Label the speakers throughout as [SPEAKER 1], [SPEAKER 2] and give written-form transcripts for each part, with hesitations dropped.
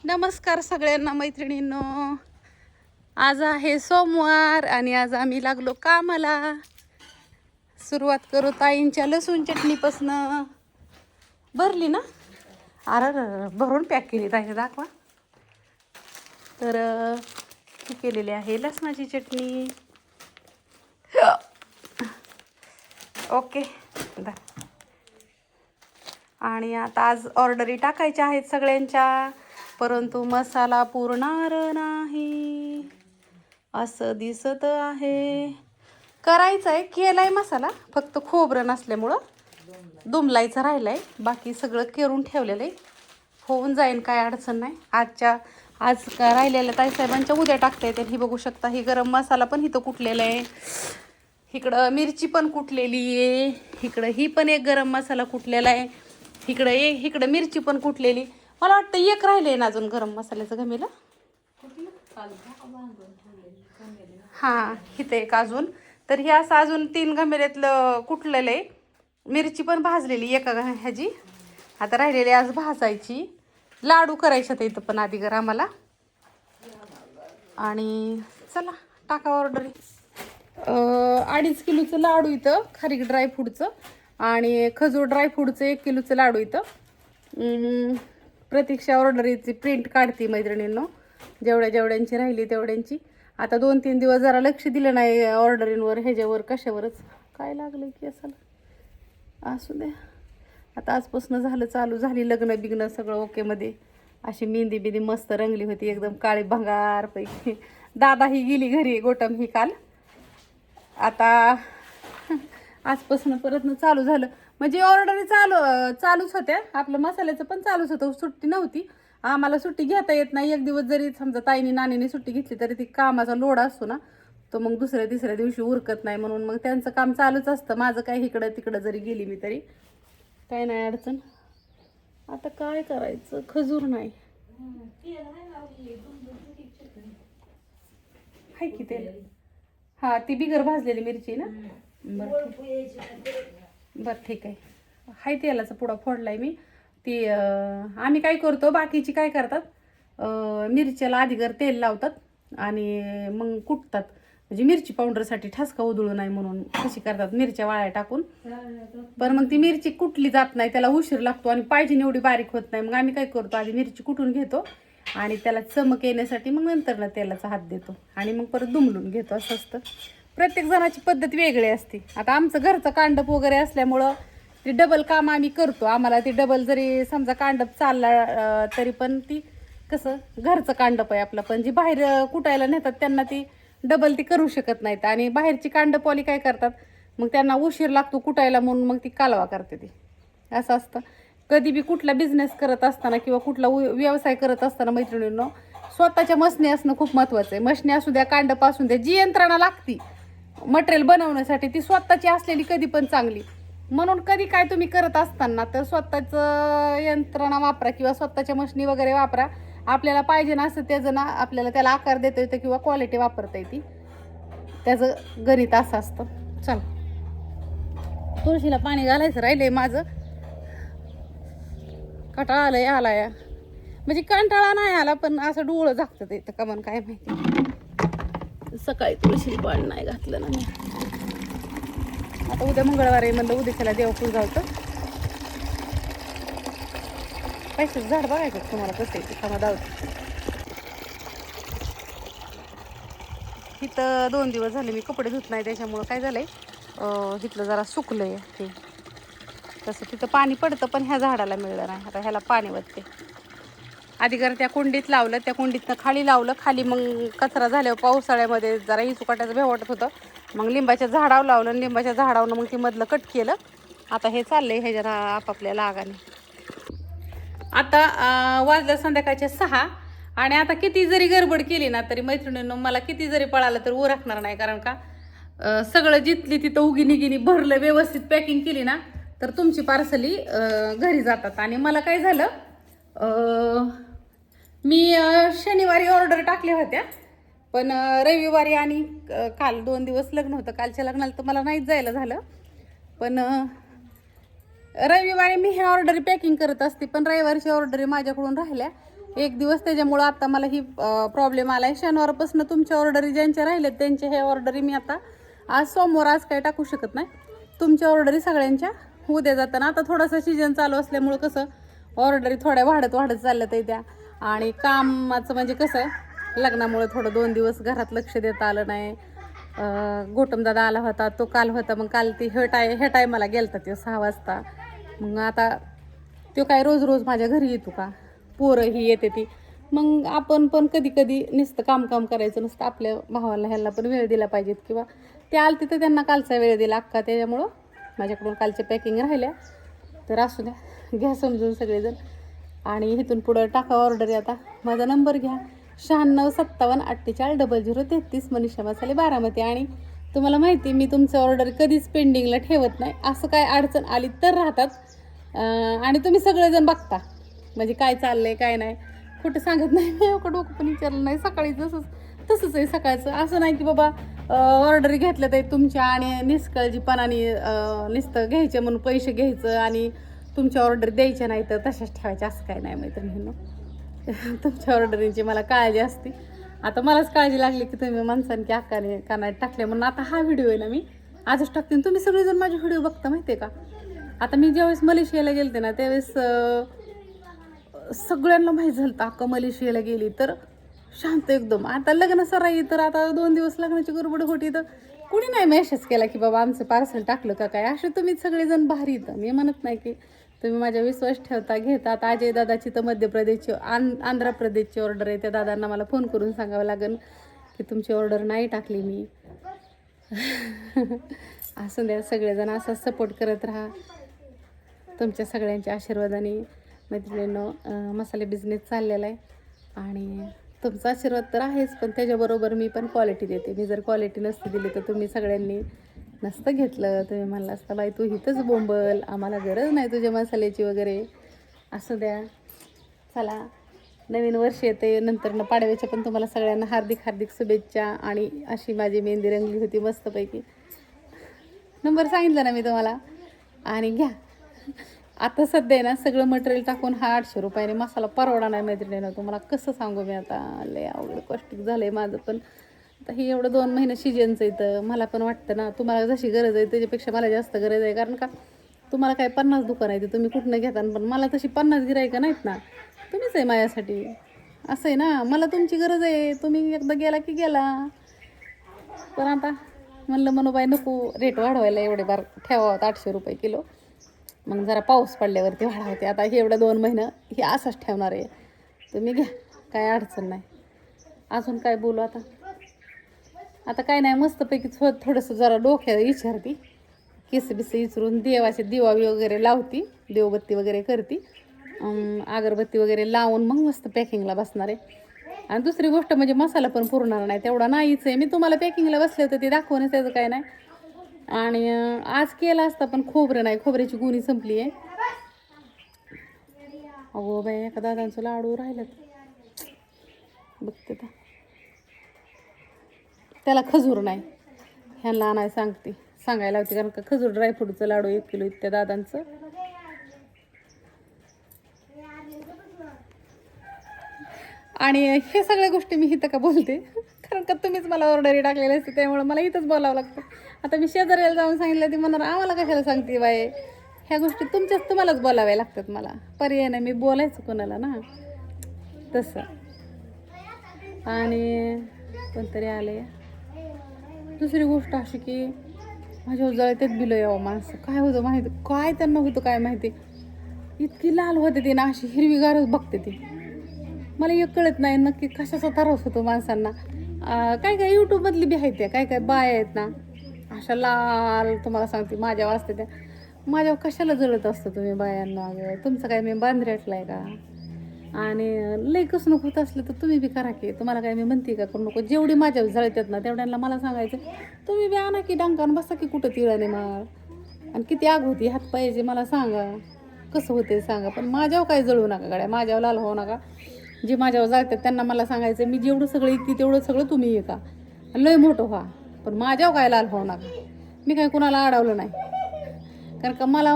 [SPEAKER 1] नमस्कार सगळ्यांना मैत्रिणींनो. आज आहे सोमवार आणि आज आम्ही लागलो कामाला. सुरुवात करू ताईंच्या लसूण चटणीपासनं. भरली ना? अरे भरून पॅक केली ताईने, दाखवा. तर ही केलेली आहे लसणाची चटणी. ओके. आणि आता आज ऑर्डरी टाकायच्या आहेत सगळ्यांच्या, परंतु मसाला पुरणार नाही असं दिसत आहे. करायचं आहे, केलाय मसाला, फक्त खोबरं नसल्यामुळं दुमलायचं राहिलंय. बाकी सगळं करून ठेवलेलं आहे, होऊन जाईन, काय अडचण नाही. आज राहिलेल्या ताईसाहेबांच्या उद्या टाकता येते. ही बघू शकता, ही गरम मसाला पण इथं कुटलेला आहे. इकडं मिरची पण कुटलेली आहे. इकडं ही पण एक गरम मसाला कुटलेला आहे. इकडं मिरची पण कुटलेली. मला वाटतं एक राहिले ना अजून गरम मसाल्याचं घमेला. हां, इथं एक अजून. तर हे असं अजून 3 घमेल्यातलं कुटलेलं आहे. मिरची पण भाजलेली एका ह्याची. आता राहिलेली आज भाजायची. लाडू करायचे तर इथं पण आधी आम्हाला. आणि चला टाका ऑर्डर. 2.5 किलोचं लाडू इथं, खारीक ड्रायफ्रूटचं, आणि खजूर ड्रायफ्रूटचं 1 किलोचं लाडू इथं. प्रतीक्षा ऑर्डरीची प्रिंट काढते मैत्रिणींनो, जेवढ्यांची राहिली तेवढ्यांची. आता 2-3 दिवस जरा लक्ष दिलं नाही ऑर्डरींवर, ह्याच्यावर कशावरच. काय लागलं की असाला, असू द्या. आता आजपासून चालू झाली लग्न बिग्न सगळं ओकेमध्ये. अशी मेहंदी बिंदी मस्त रंगली होती, एकदम काळी भंगारपैकी. दादा ही गेली घरी, गोटम ही काल. आता आजपासून परत चालू झालं. म्हणजे ऑर्डरी चालूच होत्या. आपलं मसाल्याचं पण चालूच होतं, सुट्टी नव्हती. आम्हाला सुट्टी घेता येत नाही. एक दिवस जरी समजा ताईनी नानीने सुट्टी घेतली तरी ती कामाचा लोड असतो ना, तो मग दुसऱ्या-तिसऱ्या दिवशी उरकत नाही. म्हणून मग त्यांचं काम चालूच असतं. माझं काय इकडं तिकडं जरी गेली मी तरी काय नाही अडचण. आता काय करायचं, खजूर नाही हाय की तेल. हां, ती बिगर भाजलेली मिरची ना. बरं ठीक आहे. हाय, तेलाचा पुडा फोडलाय मी. ती आम्ही काय करतो, बाकीची काय करतात, मिरच्याला आधीगर तेल लावतात आणि मग कुटतात. म्हणजे मिरची पावडरसाठी ठसका उधळू नाही म्हणून कशी करतात, मिरच्या वाळ्या टाकून. पण मग ती मिरची कुटली जात नाही, त्याला उशीर लागतो आणि पाहिजे एवढी बारीक होत नाही. मग आम्ही काय करतो, आधी मिरची कुटून घेतो आणि त्याला चमक येण्यासाठी मग नंतर ना तेलाचा हात देतो आणि मग परत दुमलून घेतो. असं असतं. प्रत्येक जणाची पद्धत वेगळी असते. आता आमचं घरचं कांडप वगैरे असल्यामुळं ती डबल काम आम्ही करतो. आम्हाला ती डबल जरी समजा कांडप चालला तरी पण ती कसं घरचं कांडप आहे आपलं. पण जी बाहेर कुटायला नेतात त्यांना ती डबल ती करू शकत नाहीत. आणि बाहेरची कांडपवाली काय करतात, मग त्यांना उशीर लागतो कुटायला म्हणून मग ती कालवा करते ती. असं असतं. कधी बी कुठला बिझनेस करत असताना किंवा कुठला व्यवसाय करत असताना मैत्रिणींनो, स्वतःच्या मशनी असणं खूप महत्त्वाचं आहे. मशनी असू द्या, कांडप असू द्या, जी यंत्रणा लागती मटेरियल बनवण्यासाठी ती स्वतःची असलेली कधी पण चांगली. म्हणून कधी काय तुम्ही करत असताना तर स्वतःचं यंत्रणा वापरा किंवा स्वतःच्या मशनी वगैरे वापरा. आपल्याला पाहिजे ना असं त्याचं ना, आपल्याला त्याला आकार देता येतं किंवा क्वालिटी वापरता येते. त्याचं गणित असं असतं. चल, तुळशीला पाणी घालायचं राहिलंय माझं. कंटाळा आलाय. म्हणजे कंटाळा नाही आला, पण असं डोळं झाकतं ते तर कमान काय माहिती. सकाळी तुळशीला पाणी नाही घातलं ना मी. आता उद्या मंगळवार आहे म्हणलं, उद्याच्याला देवपूल जायचं. पैशाचं झाड बघायचं तुम्हाला कसं आहे, कामा दावत. इथं 2 दिवस झाले मी कपडे धुत नाही, त्याच्यामुळं काय झालंय, इथलं जरा सुकलंय ते. तसं तिथं पाणी पडतं पण ह्या झाडाला मिळलं नाही. आता ह्याला पाणी वाटते. आधी त्या कुंडीत लावलं, त्या कुंडीतनं खाली लावलं. खाली मग कचरा झाल्यावर पावसाळ्यामध्ये जरा इचुकाट्याचं भेव वाटत होतं. मग लिंबाच्या झाडावर लावलं, लिंबाच्या झाडावरनं मग ती मधलं कट केलं. आता हे चाललंय ह्याच्या आपापल्या लागाने. आता वाजलं संध्याकाळच्या 6. आणि आता किती जरी गडबड केली ना तरी मैत्रिणींनो, मला किती जरी पळालं तर उरकणार नाही. कारण का सगळं जिथली तिथं उगिनी भरलं, व्यवस्थित पॅकिंग केली ना तर तुमची पार्सली घरी जातात. आणि मला काय झालं, मी शनिवारी ऑर्डर टाकल्या होत्या, पण रविवारी आणि काल 2 दिवस लग्न होतं. कालच्या लग्नाला तर मला नाहीच जायला झालं. पण रविवारी मी हे ऑर्डर पॅकिंग करत असते, पण रविवारची ऑर्डर माझ्याकडून राहिल्या. एक दिवस त्याच्यामुळं आता मला ही प्रॉब्लेम आला आहे. शनिवारपासून तुमच्या ऑर्डरी ज्यांच्या राहिल्यात त्यांच्या ह्या ऑर्डरी मी आता आज सोमवार आज काही टाकू शकत नाही. तुमच्या ऑर्डरी सगळ्यांच्या उद्या जाताना आता थोडासा सीजन चालू असल्यामुळं कसं ऑर्डरी थोड्या वाढत चालल्यात आहे त्या. आणि कामाचं म्हणजे कसं लग्नामुळं थोडं 2 दिवस घरात लक्ष देता आलं नाही. गौतम दादा आला होता, तो काल होता. मग काल ती ह्या टायमाला गेलता ते 6 वाजता. मग आता तो काय रोज माझ्या घरी येतो का? पोरं ही येते ती. मग आपण पण कधी कधी नुसतं काम करायचं नसतं. आपल्या भावाला ह्याला पण वेळ दिला पाहिजेत. किंवा ते आलते तर त्यांना कालचा वेळ दिला अक्का. त्याच्यामुळं माझ्याकडून कालच्या पॅकिंग राहिल्या. तर असू द्या, घ्या समजून सगळेजण. आणि इथून पुढं टाका ऑर्डर. आता माझा नंबर घ्या 9657480033 मनीषा मसाले बारामती. आणि तुम्हाला माहिती मी तुमचं ऑर्डर कधीच पेंडिंगला ठेवत नाही. असं काय अडचण आली तर राहतात. आणि तुम्ही सगळेजण बघता म्हणजे काय चाललंय काय नाही कुठं सांगत नाही. मी डोकं पण विचारलं नाही. सकाळी तसंच आहे सकाळचं. असं नाही की बाबा ऑर्डरी घेतल्या तर तुमच्या आणि निष्काळजीपणाने नुसतं घ्यायचे म्हणून पैसे घ्यायचं आणि तुमच्या ऑर्डर द्यायच्या नाही तर तशाच ठेवायच्या असं काय नाही मैत्रिणींनो. तुमच्या ऑर्डरींची मला काळजी असते. आता मलाच काळजी लागली की तुम्ही माणसांनी हक्काने कानात टाकले म्हणून आता हा व्हिडिओ आहे ना मी आजच टाकते. तुम्ही सगळेजण माझे व्हिडिओ बघता माहिती आहे का? आता मी ज्यावेळेस मलेशियाला गेलते ना त्यावेळेस सगळ्यांना माहीत झालं तर अक्का मलेशियाला गेली तर शांत एकदम. आता लग्न सराई तर आता 2 दिवस लग्नाची गडबड होती तर कुणी नाही मेसेज केला की बाबा आमचं पार्सल टाकलं का काय. असे तुम्ही सगळेजण भारी येतं. मी म्हणत नाही की तुम्ही माझ्या विश्वास ठेवता घेता. आता अजय दादाची तर मध्य प्रदेशची आंध्र प्रदेशची ऑर्डर आहे. त्या दादांना मला फोन करून सांगावं लागेल की तुमची ऑर्डर नाही टाकली मी. असं द्या सगळेजण असं सपोर्ट करत राहा. तुमच्या सगळ्यांच्या आशीर्वादाने मैत्रिणींनो मसाले बिझनेस चाललेला आहे. आणि तुमचा आशीर्वाद तर आहेच पण त्याच्याबरोबर मी पण क्वालिटी देते. मी जर क्वालिटी नसती दिली तर तुम्ही सगळ्यांनी नसतं घेतलं. तुम्ही म्हणलं असतं बाई तू इथंच बोंबल, आम्हाला गरज नाही तुझ्या मसाल्याची वगैरे. असं द्या. चला नवीन वर्ष येते. नंतर पाडव्याच्या पण तुम्हाला सगळ्यांना हार्दिक शुभेच्छा. आणि अशी माझी मेहंदी रंगली होती मस्तपैकी. नंबर सांगितलं ना मी तुम्हाला. आणि घ्या. आता सध्या ना सगळं मटेरियल टाकून हा 800 रुपयाने मसाला परवडा नाही मैत्रिणीनं. तुम्हाला कसं सांगू मी आता. लय अवघड कष्टिक झालं आहे माझं पण. आता हे एवढं 2 महिने सीजनचं येतं. मला पण वाटतं ना तुम्हाला जशी गरज आहे त्याच्यापेक्षा मला जास्त गरज आहे. कारण का तुम्हाला काय 50 दुकान आहे ते तुम्ही कुठनं घेता. पण मला तशी 50 गिरायकं नाहीत ना. तुम्हीच आहे माझ्यासाठी. असं आहे ना. मला तुमची गरज आहे. तुम्ही एकदा गेला की गेला. पण आता म्हणलं मनोबाई नको रेट वाढवायला एवढे बार ठेवावं 800 रुपये किलो. मग जरा पाऊस पडल्यावरती वाढवते. आता हे एवढं 2 महिनं हे असंच ठेवणार आहे. तुम्ही घ्या काय अडचण नाही. अजून काय बोलू आता. आता काय नाही मस्तपैकी थोडंसं जरा डोक्यात विचारते. केस बिस विचारून देवाचे दिवा वगैरे लावती. देवबत्ती वगैरे करते. अगरबत्ती वगैरे लावून मग मस्त पॅकिंगला बसणार आहे. आणि दुसरी गोष्ट म्हणजे मसाला पण पुरणार नाही तेवढा नाहीच आहे. मी तुम्हाला पॅकिंगला बसले होते ते दाखवणं त्याचं काय नाही. आणि आज केला असता पण खोबरं नाही. खोबऱ्याची गुणी संपली आहे. अगो बाई एका दादांचं लाडू राहिलं बघते तर त्याला खजूर नाही. ह्यांना आणाय सांगायला होती कारण का खजूर ड्रायफ्रूटचं लाडू 1 किलो त्या दादांचं. आणि हे सगळ्या गोष्टी मी इथं का बोलते कारण का तुम्हीच मला ऑर्डरी टाकलेली असते त्यामुळे मला इथंच बोलावं लागतं. आता मी शेजाऱ्याला जाऊन सांगितलं ती म्हणणार आम्हाला कशाला सांगते बाई. ह्या गोष्टी तुम्हालाच बोलाव्या लागतात. मला पर्याय नाही. मी बोलायचं कोणाला ना तसं. आणि कोणतरी आले. दुसरी गोष्ट अशी की माझ्या जळतेच बिलं यावं माणसं. काय होतं माहिती काय त्यांना होतं काय माहिती. इतकी लाल होते ती ना अशी हिरवीगारच बघते ती. मला एक कळत नाही नक्की कशाचा त्रास होतो माणसांना. काय यूट्यूबमधली बी आहेत त्या काय बाया आहेत ना अशा लाल. तुम्हाला सांगते माझ्या वाजते त्या. माझ्यावर कशाला जळत असतं तुम्ही बायांना. तुमचं काय मी बांधरेटला आहे का. आणि लई कसणूक होत असलं तर तुम्ही बी करा की. तुम्हाला काय मी म्हणते का करू नको. जेवढी माझ्यावर जळतात ना तेवढ्यांना मला सांगायचं तुम्ही बी आणा की डांकान बसा की कुठं तिळाने मार. आणि किती आग होती हात पाहिजे मला सांगा कसं होते सांगा. पण माझ्यावर काय जळू नका गाड्या. माझ्यावर लाल होऊ नका. जे माझ्यावर जातात त्यांना मला सांगायचं मी जेवढं सगळं येते तेवढं सगळं तुम्ही ये का लय मोठं व्हा. पण माझ्यावर काय लाल होऊ नका. मी काय कुणाला अडवलं नाही. कारण का मला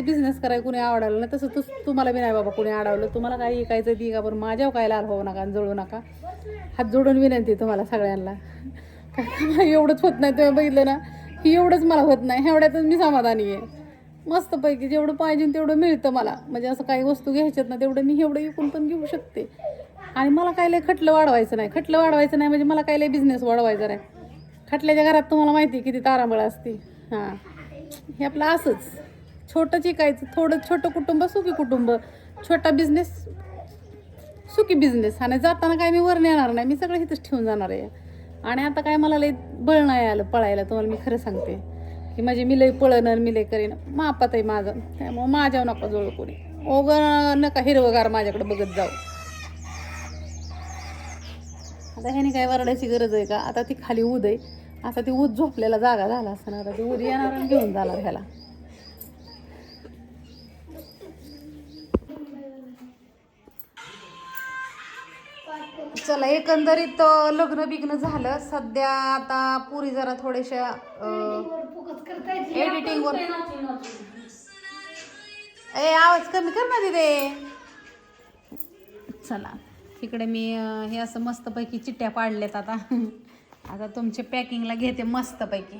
[SPEAKER 1] बिझनेस करायला कोणी आवडलं नाही, तसं तुम्हाला बी नाही बाबा कोणी आवडलं. तुम्हाला काही ऐकायचं ती का बरं माझ्यावर काय लाल होऊ नका आणि जळू नका. हात जोडून विनंती तुम्हाला सगळ्यांना. कारण मला एवढंच होत नाही, तुम्ही बघितलं ना, ही एवढंच मला होत नाही, एवढ्यातच मी समाधानी आहे. मस्तपैकी जेवढं पाहिजे तेवढं मिळतं मला. म्हणजे असं काही वस्तू घ्यायच्यात ना तेवढं मी एवढं विकून पण घेऊ शकते. आणि मला काय लय खटलं वाढवायचं नाही म्हणजे मला काय लय बिझनेस वाढवायचा नाही. खटल्याच्या घरात तुम्हाला माहिती आहे किती तारांबळ असते. हां, हे आपलं असंच छोटं चिकायचं, थोडं छोटं कुटुंब सुखी कुटुंब, छोटा बिझनेस सुखी बिझनेस. आणि जाताना काय मी वर नेणार नाही, मी सगळं इथंच ठेवून जाणार आहे. आणि आता काय मला लय बळ नाही आलं पळायला, तुम्हाला मी खरं सांगते की म्हणजे मी लय पळणार, मी लय करीन, मापात आहे माझं. त्यामुळं माझ्यावर नका जोड कोणी, नका हिरवगार माझ्याकडे बघत जाऊ. आता ह्याने काय वरडायची गरज आहे का? आता ती खाली ऊद आहे, आता ती ऊद झोपलेला जागा झाला असणार, आता ती ऊद येणार आणि घेऊन जाणार ह्याला. चला, एकंदरीत लग्न बिग्न झालं. सध्या आता पुरी जरा थोड्याशा एडिटिंगवर. आवाज कमी कर ना तिथे. चला, तिकडे मी हे असं मस्तपैकी चिट्ट्या पाडल्यात. आता तुमचे पॅकिंगला घेते मस्तपैकी.